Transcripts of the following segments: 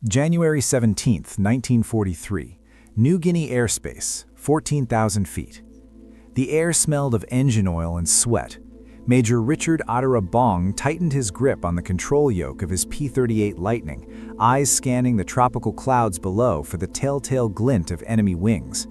January 17, 1943. New Guinea airspace, 14,000 feet. The air smelled of engine oil and sweat. Major Richard Ira Bong tightened his grip on the control yoke of his P-38 Lightning, eyes scanning the tropical clouds below for the telltale glint of enemy wings.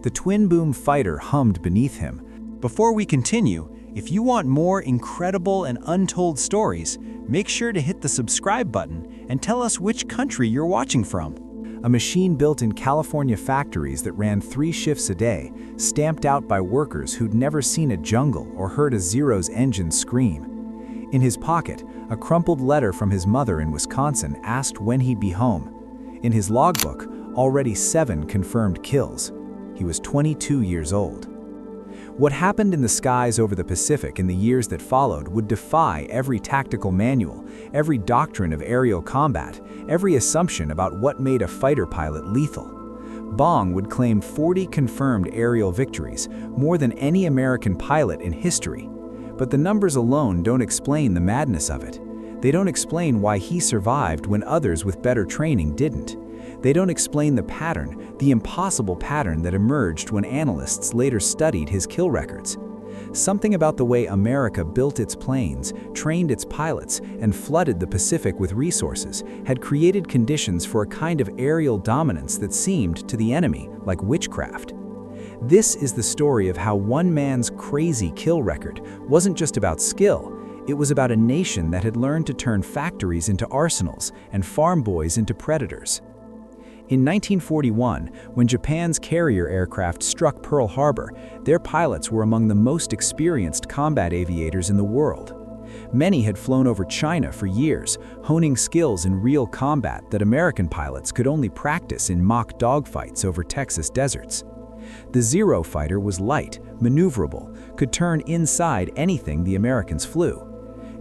The twin-boom fighter hummed beneath him. Before we continue, if you want more incredible and untold stories, make sure to hit the subscribe button and tell us which country you're watching from. A machine built in California factories that ran 3 shifts a day, stamped out by workers who'd never seen a jungle or heard a Zero's engine scream. In his pocket, a crumpled letter from his mother in Wisconsin asked when he'd be home. In his logbook, already 7 confirmed kills. He was 22 years old. What happened in the skies over the Pacific in the years that followed would defy every tactical manual, every doctrine of aerial combat, every assumption about what made a fighter pilot lethal. Bong would claim 40 confirmed aerial victories, more than any American pilot in history. But the numbers alone don't explain the madness of it. They don't explain why he survived when others with better training didn't. They don't explain the pattern, the impossible pattern that emerged when analysts later studied his kill records. Something about the way America built its planes, trained its pilots, and flooded the Pacific with resources had created conditions for a kind of aerial dominance that seemed, to the enemy, like witchcraft. This is the story of how one man's crazy kill record wasn't just about skill. It was about a nation that had learned to turn factories into arsenals and farm boys into predators. In 1941, when Japan's carrier aircraft struck Pearl Harbor, their pilots were among the most experienced combat aviators in the world. Many had flown over China for years, honing skills in real combat that American pilots could only practice in mock dogfights over Texas deserts. The Zero fighter was light, maneuverable, could turn inside anything the Americans flew.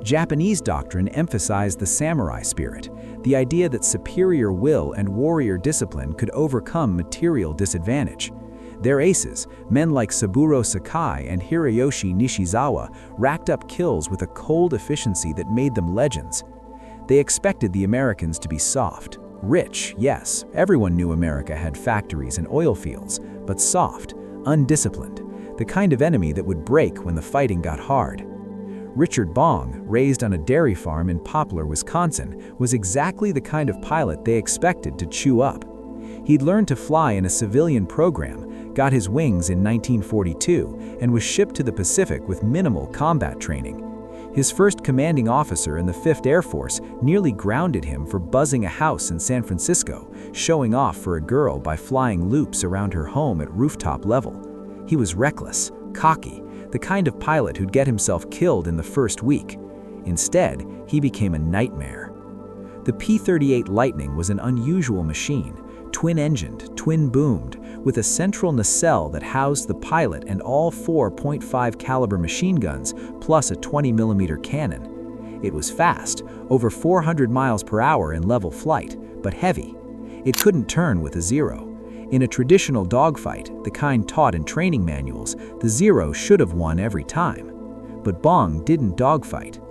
Japanese doctrine emphasized the samurai spirit, the idea that superior will and warrior discipline could overcome material disadvantage. Their aces, men like Saburo Sakai and Hiroyoshi Nishizawa, racked up kills with a cold efficiency that made them legends. They expected the Americans to be soft. Rich, yes, everyone knew America had factories and oil fields, but soft, undisciplined, the kind of enemy that would break when the fighting got hard. Richard Bong, raised on a dairy farm in Poplar, Wisconsin, was exactly the kind of pilot they expected to chew up. He'd learned to fly in a civilian program, got his wings in 1942, and was shipped to the Pacific with minimal combat training. His first commanding officer in the 5th Air Force nearly grounded him for buzzing a house in San Francisco, showing off for a girl by flying loops around her home at rooftop level. He was reckless, cocky, the kind of pilot who'd get himself killed in the first week. Instead, he became a nightmare. The P-38 Lightning was an unusual machine, twin-engined, twin-boomed, with a central nacelle that housed the pilot and all 4 .5 caliber machine guns, plus a 20mm cannon. It was fast, over 400 miles per hour in level flight, but heavy. It couldn't turn with a Zero. In a traditional dogfight, the kind taught in training manuals, the Zero should have won every time. But Bong didn't dogfight.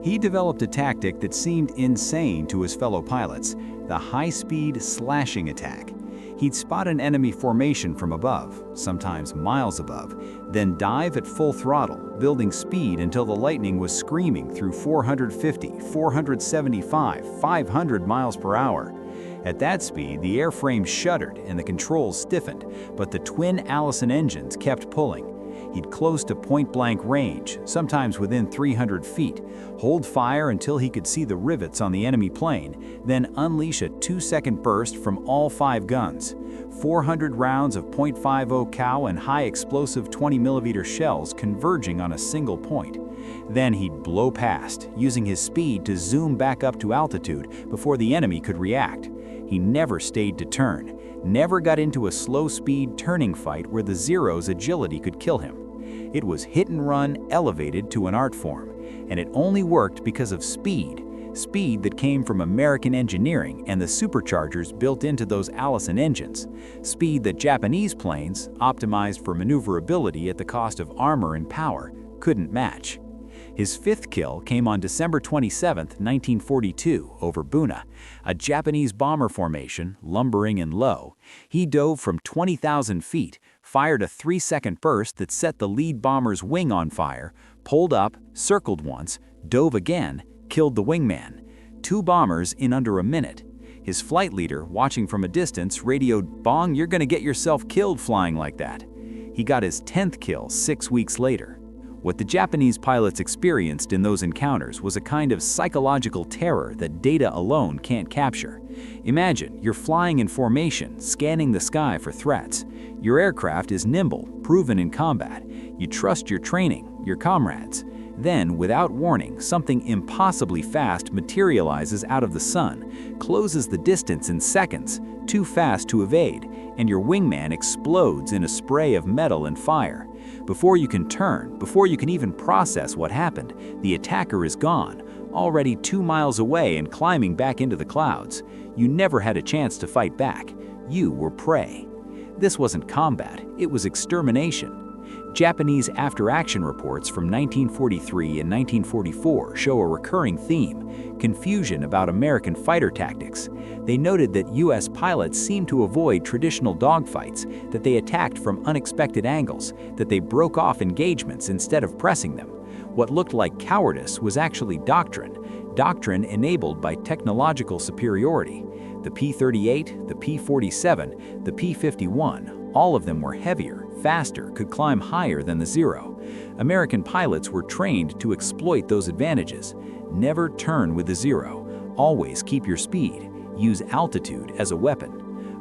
He developed a tactic that seemed insane to his fellow pilots, the high-speed slashing attack. He'd spot an enemy formation from above, sometimes miles above, then dive at full throttle, building speed until the Lightning was screaming through 450, 475, 500 miles per hour. At that speed, the airframe shuddered and the controls stiffened, but the twin Allison engines kept pulling. He'd close to point-blank range, sometimes within 300 feet, hold fire until he could see the rivets on the enemy plane, then unleash a 2-second burst from all 5 guns. 400 rounds of .50 cal and high-explosive 20mm shells converging on a single point. Then he'd blow past, using his speed to zoom back up to altitude before the enemy could react. He never stayed to turn, never got into a slow-speed turning fight where the Zero's agility could kill him. It was hit and run elevated to an art form, and it only worked because of speed that came from American engineering and the superchargers built into those Allison engines, speed that Japanese planes, optimized for maneuverability at the cost of armor and power, couldn't match. His fifth kill came on December 27, 1942, over Buna, a Japanese bomber formation, lumbering and low. He dove from 20,000 feet, fired a 3-second burst that set the lead bomber's wing on fire, pulled up, circled once, dove again, killed the wingman. 2 bombers in under a minute. His flight leader, watching from a distance, radioed, "Bong, you're gonna get yourself killed flying like that." He got his 10th kill 6 weeks later. What the Japanese pilots experienced in those encounters was a kind of psychological terror that data alone can't capture. Imagine you're flying in formation, scanning the sky for threats. Your aircraft is nimble, proven in combat. You trust your training, your comrades. Then, without warning, something impossibly fast materializes out of the sun, closes the distance in seconds, too fast to evade, and your wingman explodes in a spray of metal and fire. Before you can turn, before you can even process what happened, the attacker is gone, already 2 miles away and climbing back into the clouds. You never had a chance to fight back. You were prey. This wasn't combat, it was extermination. Japanese after-action reports from 1943 and 1944 show a recurring theme: confusion about American fighter tactics. They noted that U.S. pilots seemed to avoid traditional dogfights, that they attacked from unexpected angles, that they broke off engagements instead of pressing them. What looked like cowardice was actually doctrine enabled by technological superiority. The P-38, the P-47, the P-51, all of them were heavier, faster, could climb higher than the Zero. American pilots were trained to exploit those advantages. Never turn with the Zero. Always keep your speed. Use altitude as a weapon.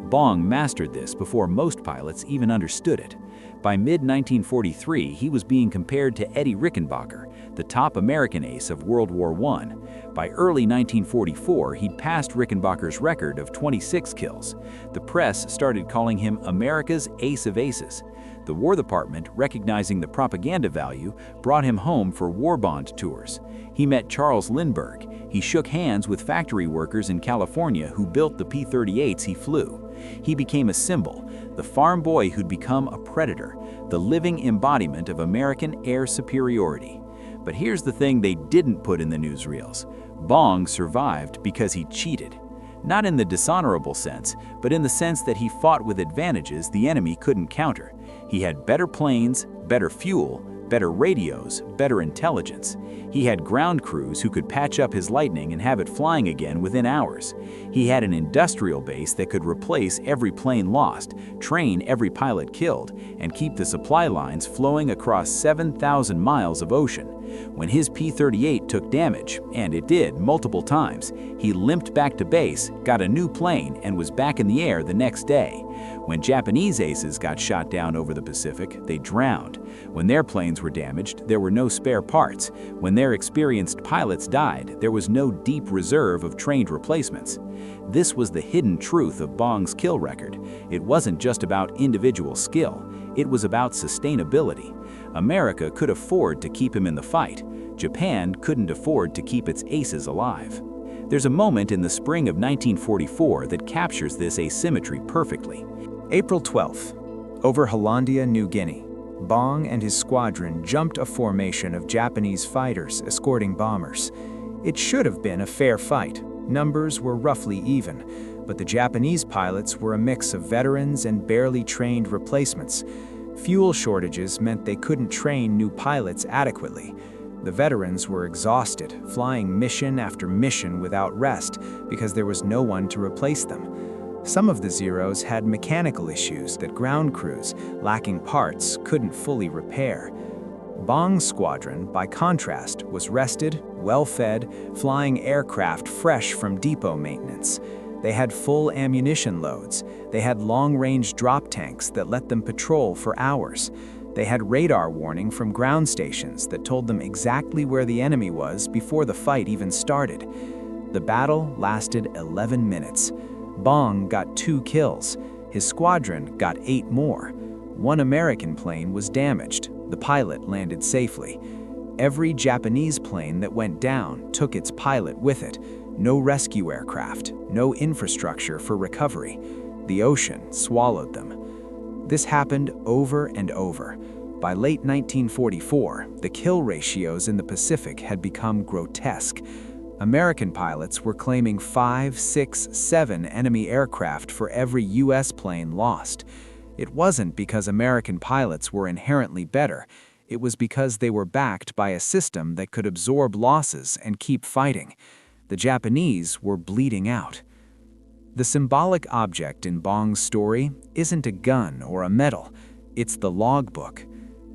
Bong mastered this before most pilots even understood it. By mid-1943, he was being compared to Eddie Rickenbacker, the top American ace of World War I. By early 1944, he'd passed Rickenbacker's record of 26 kills. The press started calling him America's Ace of Aces. The War Department, recognizing the propaganda value, brought him home for war bond tours. He met Charles Lindbergh. He shook hands with factory workers in California who built the P-38s he flew. He became a symbol, the farm boy who'd become a predator, the living embodiment of American air superiority. But here's the thing they didn't put in the newsreels. Bong survived because he cheated. Not in the dishonorable sense, but in the sense that he fought with advantages the enemy couldn't counter. He had better planes, better fuel, better radios, better intelligence. He had ground crews who could patch up his Lightning and have it flying again within hours. He had an industrial base that could replace every plane lost, train every pilot killed, and keep the supply lines flowing across 7,000 miles of ocean. When his P-38 took damage, and it did multiple times, he limped back to base, got a new plane, and was back in the air the next day. When Japanese aces got shot down over the Pacific, they drowned. When their planes were damaged, there were no spare parts. When their experienced pilots died, there was no deep reserve of trained replacements. This was the hidden truth of Bong's kill record. It wasn't just about individual skill, it was about sustainability. America could afford to keep him in the fight. Japan couldn't afford to keep its aces alive. There's a moment in the spring of 1944 that captures this asymmetry perfectly. April 12th, over Hollandia, New Guinea. Bong and his squadron jumped a formation of Japanese fighters escorting bombers. It should have been a fair fight. Numbers were roughly even, but the Japanese pilots were a mix of veterans and barely trained replacements. Fuel shortages meant they couldn't train new pilots adequately. The veterans were exhausted, flying mission after mission without rest because there was no one to replace them. Some of the Zeros had mechanical issues that ground crews, lacking parts, couldn't fully repair. Bong's squadron, by contrast, was rested, well-fed, flying aircraft fresh from depot maintenance. They had full ammunition loads. They had long-range drop tanks that let them patrol for hours. They had radar warning from ground stations that told them exactly where the enemy was before the fight even started. The battle lasted 11 minutes. Bong got 2 kills. His squadron got 8 more. 1 American plane was damaged. The pilot landed safely. Every Japanese plane that went down took its pilot with it. No rescue aircraft, no infrastructure for recovery. The ocean swallowed them. This happened over and over. By late 1944, the kill ratios in the Pacific had become grotesque. American pilots were claiming 5, 6, 7 enemy aircraft for every U.S. plane lost. It wasn't because American pilots were inherently better. It was because they were backed by a system that could absorb losses and keep fighting. The Japanese were bleeding out. The symbolic object in Bong's story isn't a gun or a medal. It's the logbook.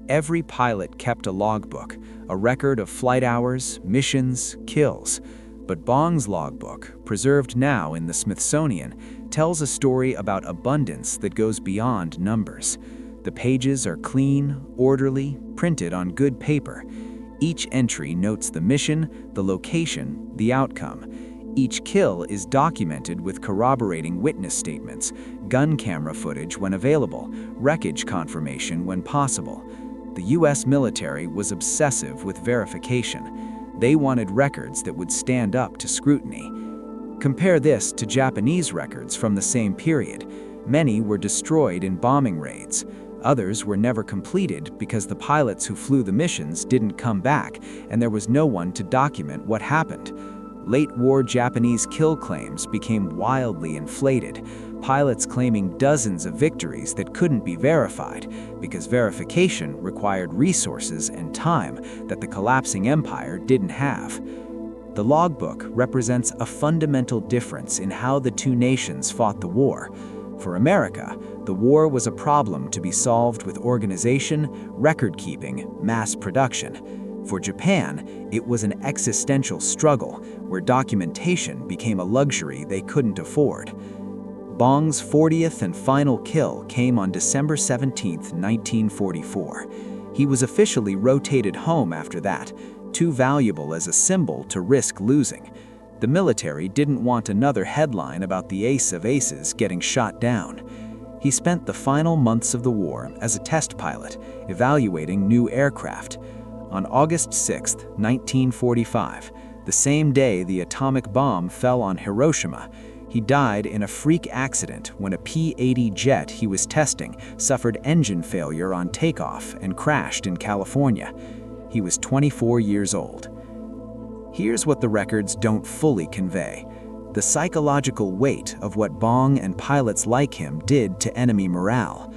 Every pilot kept a logbook, a record of flight hours, missions, kills. But Bong's logbook, preserved now in the Smithsonian, tells a story about abundance that goes beyond numbers. The pages are clean, orderly, printed on good paper. Each entry notes the mission, the location, the outcome. Each kill is documented with corroborating witness statements, gun camera footage when available, wreckage confirmation when possible. The U.S. military was obsessive with verification. They wanted records that would stand up to scrutiny. Compare this to Japanese records from the same period. Many were destroyed in bombing raids. Others were never completed because the pilots who flew the missions didn't come back, and there was no one to document what happened. Late-war Japanese kill claims became wildly inflated, pilots claiming dozens of victories that couldn't be verified because verification required resources and time that the collapsing empire didn't have. The logbook represents a fundamental difference in how the two nations fought the war. For America, the war was a problem to be solved with organization, record-keeping, mass production. For Japan, it was an existential struggle where documentation became a luxury they couldn't afford. Bong's 40th and final kill came on December 17, 1944. He was officially rotated home after that, too valuable as a symbol to risk losing. The military didn't want another headline about the ace of aces getting shot down. He spent the final months of the war as a test pilot, evaluating new aircraft. On August 6, 1945, the same day the atomic bomb fell on Hiroshima, he died in a freak accident when a P-80 jet he was testing suffered engine failure on takeoff and crashed in California. He was 24 years old. Here's what the records don't fully convey: the psychological weight of what Bong and pilots like him did to enemy morale.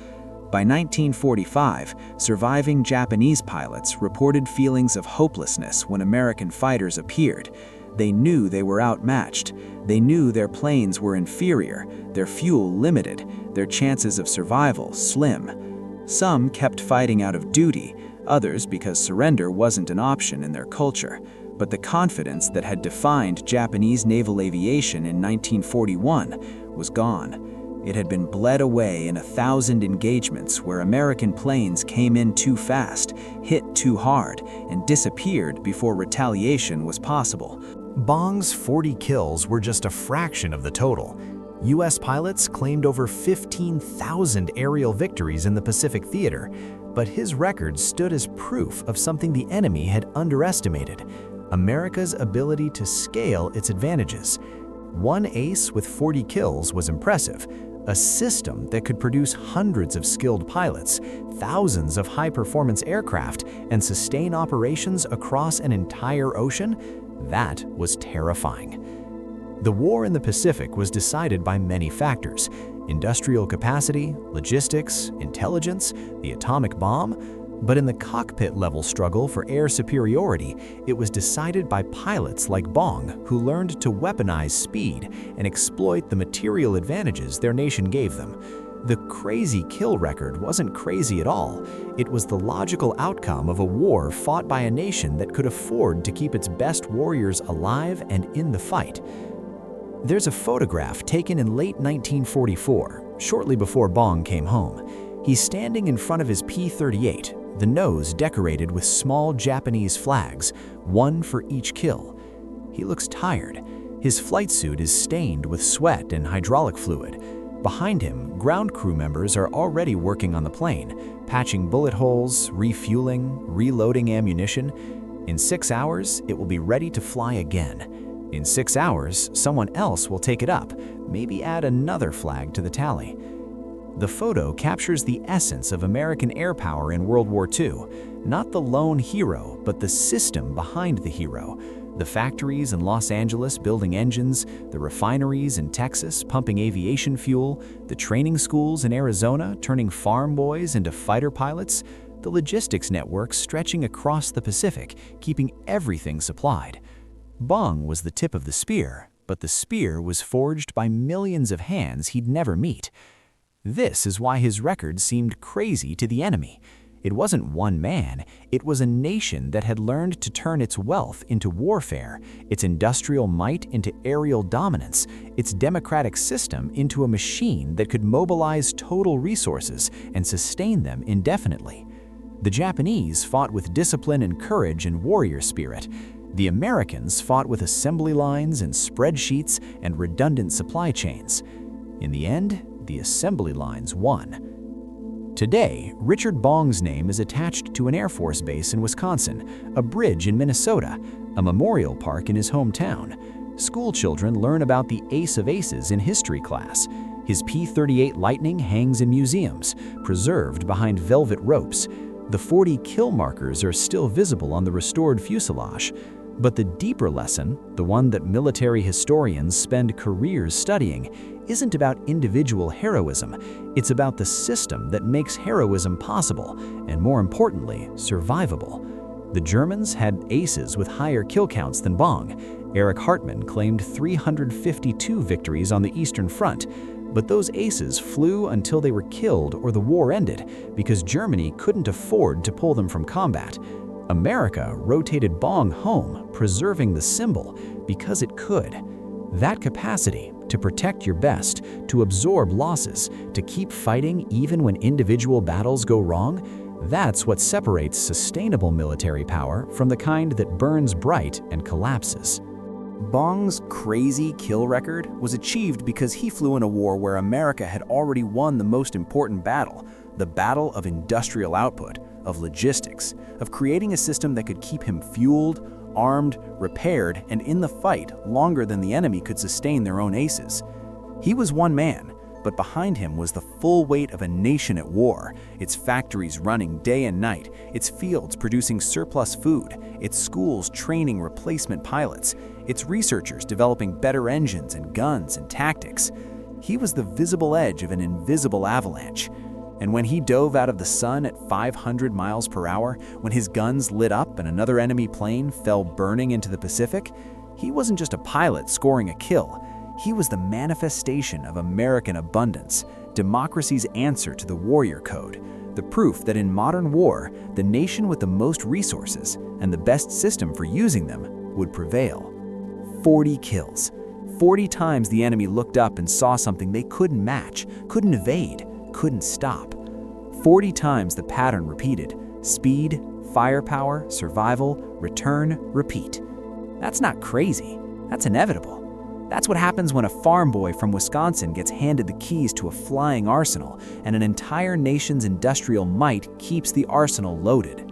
By 1945, surviving Japanese pilots reported feelings of hopelessness when American fighters appeared. They knew they were outmatched. They knew their planes were inferior, their fuel limited, their chances of survival slim. Some kept fighting out of duty, others because surrender wasn't an option in their culture. But the confidence that had defined Japanese naval aviation in 1941 was gone. It had been bled away in 1,000 engagements where American planes came in too fast, hit too hard, and disappeared before retaliation was possible. Bong's 40 kills were just a fraction of the total. U.S. pilots claimed over 15,000 aerial victories in the Pacific theater, but his record stood as proof of something the enemy had underestimated: America's ability to scale its advantages. One ace with 40 kills was impressive. A system that could produce hundreds of skilled pilots, thousands of high-performance aircraft, and sustain operations across an entire ocean? That was terrifying. The war in the Pacific was decided by many factors: industrial capacity, logistics, intelligence, the atomic bomb. But in the cockpit-level struggle for air superiority, it was decided by pilots like Bong, who learned to weaponize speed and exploit the material advantages their nation gave them. The crazy kill record wasn't crazy at all. It was the logical outcome of a war fought by a nation that could afford to keep its best warriors alive and in the fight. There's a photograph taken in late 1944, shortly before Bong came home. He's standing in front of his P-38, the nose decorated with small Japanese flags, one for each kill. He looks tired. His flight suit is stained with sweat and hydraulic fluid. Behind him, ground crew members are already working on the plane, patching bullet holes, refueling, reloading ammunition. In 6 hours, it will be ready to fly again. In 6 hours, someone else will take it up, maybe add another flag to the tally. The photo captures the essence of American air power in World War II, not the lone hero, but the system behind the hero. The factories in Los Angeles building engines, the refineries in Texas pumping aviation fuel, the training schools in Arizona turning farm boys into fighter pilots, the logistics network stretching across the Pacific, keeping everything supplied. Bong was the tip of the spear, but the spear was forged by millions of hands he'd never meet. This is why his record seemed crazy to the enemy. It wasn't one man, it was a nation that had learned to turn its wealth into warfare, its industrial might into aerial dominance, its democratic system into a machine that could mobilize total resources and sustain them indefinitely. The Japanese fought with discipline and courage and warrior spirit. The Americans fought with assembly lines and spreadsheets and redundant supply chains. In the end, the assembly lines won. Today, Richard Bong's name is attached to an Air Force base in Wisconsin, a bridge in Minnesota, a memorial park in his hometown. School children learn about the Ace of Aces in history class. His P-38 Lightning hangs in museums, preserved behind velvet ropes. The 40 kill markers are still visible on the restored fuselage. But the deeper lesson, the one that military historians spend careers studying, isn't about individual heroism. It's about the system that makes heroism possible, and more importantly, survivable. The Germans had aces with higher kill counts than Bong. Erich Hartmann claimed 352 victories on the Eastern Front, but those aces flew until they were killed or the war ended, because Germany couldn't afford to pull them from combat. America rotated Bong home, preserving the symbol, because it could. That capacity to protect your best, to absorb losses, to keep fighting even when individual battles go wrong, that's what separates sustainable military power from the kind that burns bright and collapses. Bong's crazy kill record was achieved because he flew in a war where America had already won the most important battle, the battle of industrial output, of logistics, of creating a system that could keep him fueled, armed, repaired, and in the fight longer than the enemy could sustain their own aces. He was one man, but behind him was the full weight of a nation at war, its factories running day and night, its fields producing surplus food, its schools training replacement pilots, its researchers developing better engines and guns and tactics. He was the visible edge of an invisible avalanche. And when he dove out of the sun at 500 miles per hour, when his guns lit up and another enemy plane fell burning into the Pacific, he wasn't just a pilot scoring a kill. He was the manifestation of American abundance, democracy's answer to the warrior code, the proof that in modern war, the nation with the most resources and the best system for using them would prevail. 40 kills. 40 times the enemy looked up and saw something they couldn't match, couldn't evade, couldn't stop. 40 times the pattern repeated: speed, firepower, survival, return, repeat. That's not crazy. That's inevitable. That's what happens when a farm boy from Wisconsin gets handed the keys to a flying arsenal and an entire nation's industrial might keeps the arsenal loaded.